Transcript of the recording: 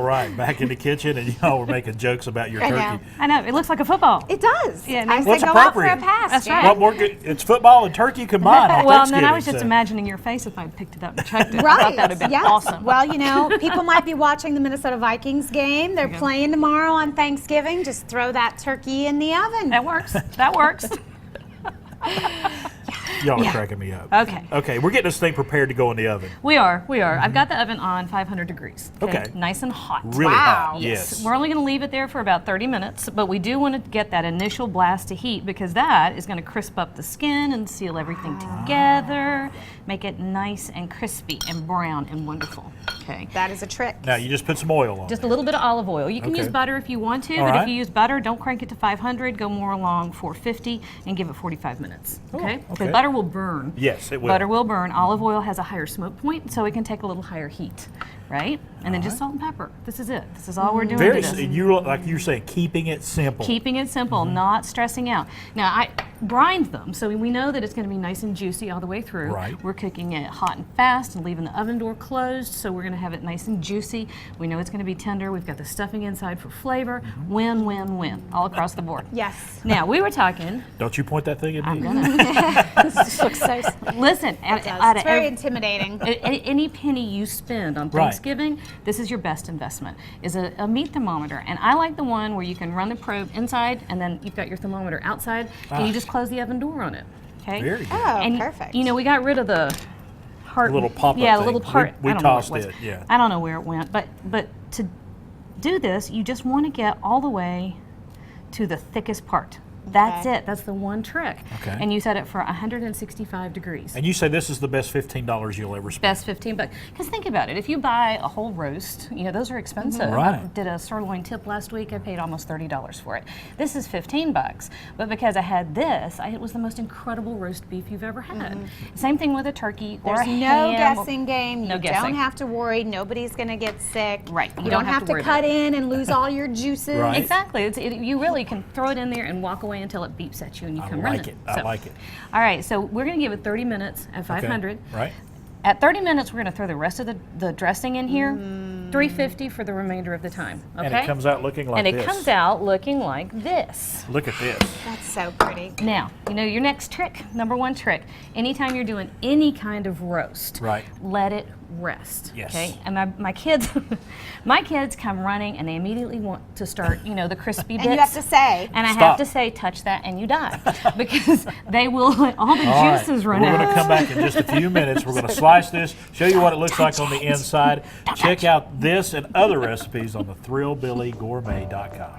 right, back in the kitchen, and y'all were making jokes about your turkey. I know. It looks like a football. It does. Yeah, I What's say go out for a appropriate? pass. That's Jan. right. What more? It's football and turkey combined on Well, and Thanksgiving. then I was just so. imagining your face if I'd picked it up and checked it. I Right. thought that would have been yes. awesome. Well, you know, people might be watching the Minnesota Vikings game. They're playing tomorrow on Thanksgiving. Just throw that turkey in the oven. That works. That works. Y'all are cracking me up. Okay. Okay, we're getting this thing prepared to go in the oven. We are. I've got the oven on 500 degrees. Okay. Nice and hot. Really Wow. hot. Yes. We're only going to leave it there for about 30 minutes, but we do want to get that initial blast of heat because that is going to crisp up the skin and seal everything together, make it nice and crispy and brown and wonderful. Okay. That is a trick. Now you just put some oil on. Just a little bit of olive oil. You can Okay. use butter if you want to, All but right. if you use butter, don't crank it to 500. Go more along 450 and give it 45 minutes. Okay? Because okay. butter will burn. Yes, it will. Butter will burn. Olive oil has a higher smoke point, so it can take a little higher heat, right? And then just salt and pepper. This is it. This is all we're doing Very. to this. Like you're saying, keeping it simple. Keeping it simple, not stressing out. Now, I brined them, so we know that it's going to be nice and juicy all the way through. Right. We're cooking it hot and fast and leaving the oven door closed, so we're going to have it nice and juicy. We know it's going to be tender. We've got the stuffing inside for flavor. Win, win, win, all across the board. Yes. Now, we were talking. Don't you point that thing at me. I'm gonna This looks so. listen. It's very intimidating. Any penny you spend on Right. Thanksgiving, this is your best investment, is a meat thermometer. And I like the one where you can run the probe inside and then you've got your thermometer outside and you just close the oven door on it. Okay? Very good. Oh, And perfect. you know, we got rid of the heart. The little pop-up Yeah, the thing. little part. We I don't know where tossed was. it, yeah. I don't know where it went, but to do this, you just want to get all the way to the thickest part. That's Okay. it. That's the one trick. Okay. And you set it for 165 degrees. And you say this is the best $15 you'll ever spend. Best 15 bucks. Because think about it. If you buy a whole roast, you know, those are expensive. Right. I did a sirloin tip last week. I paid almost $30 for it. This is 15 bucks. But because I had this, it was the most incredible roast beef you've ever had. Same thing with a turkey or There's a no ham. guessing game. You No guessing. don't have to worry. Nobody's going to get sick. Right. You don't have to worry cut about it. in and lose all your juices. Right. Exactly. You really can throw it in there and walk away until it beeps at you and you I come like running. it. I like it. All right, so we're going to give it 30 minutes at 500. Right. At 30 minutes, we're going to throw the rest of the dressing in here. 350 for the remainder of the time. Okay. And it comes out looking like And this. it comes out looking like this. Look at this. That's so pretty. Now, you know your next trick, number one trick. Anytime you're doing any kind of roast, Right. let it rest. Yes. Okay. And my kids, my kids come running and they immediately want to start, you know, the crispy bits. And you have to say. And I Stop. have to say, touch that and you die, because they will let all the All right, juices run we're out. going to come back in just a few minutes. We're going to slice this, show you what it looks like on the inside. Check out this and other recipes on the ThrillBillyGourmet.com.